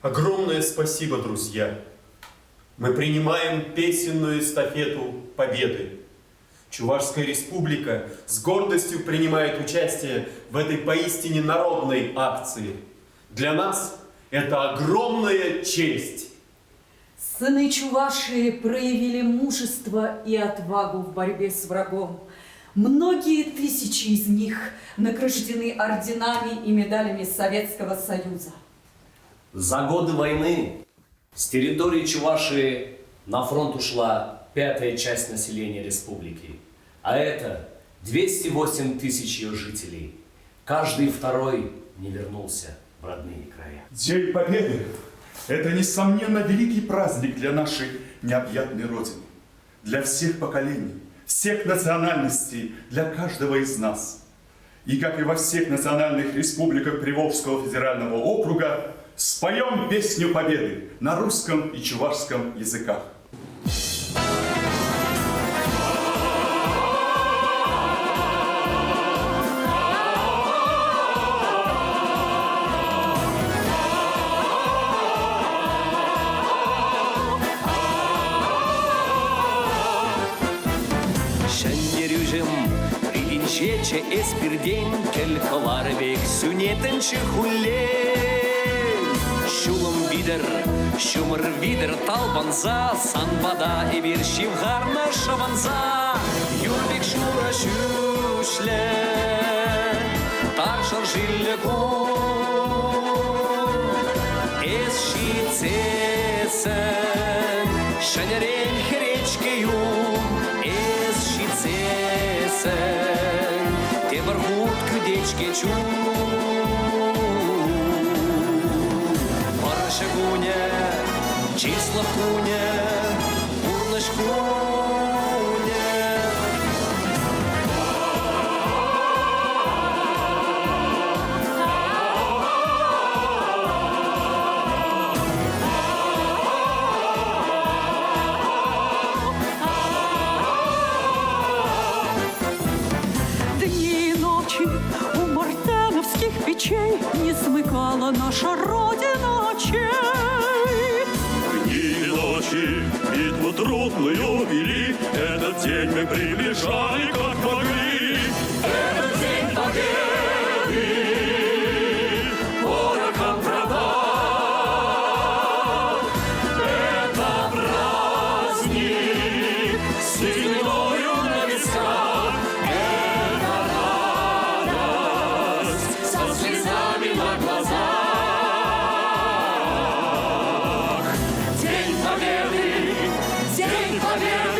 Огромное спасибо, друзья! Мы принимаем песенную эстафету Победы. Чувашская республика с гордостью принимает участие в этой поистине народной акции. Для нас это огромная честь. Сыны Чувашии проявили мужество и отвагу в борьбе с врагом. Многие тысячи из них награждены орденами и медалями Советского Союза. За годы войны с территории Чувашии на фронт ушла 5-я часть населения республики. А это 208 тысяч ее жителей. Каждый второй не вернулся в родные края. День Победы – это, несомненно, великий праздник для нашей необъятной Родины. Для всех поколений, всех национальностей, для каждого из нас. И, как и во всех национальных республиках Приволжского федерального округа, споем песню Победы на русском и чувашском языках. Чече эспирдень, келькалар бек сюнетенче хуллен. Шулым видер, шумыр видер талбанза, санбада и вершив гарна шабанза. Юрбек шура шушле, таршар жиле кун. Эс шицесен, шанерен херечке юм, эс шицесен. Темірғут күдечке чу Барышы куня, числов куня, урныш куня. У мартеновских печей не смыкала наша Родина очей. Дни и ночи битву трудную вели, этот день мы приближали, как могли. Этот день победы, пороком права. Это праздник с сединою на висках. День Победы,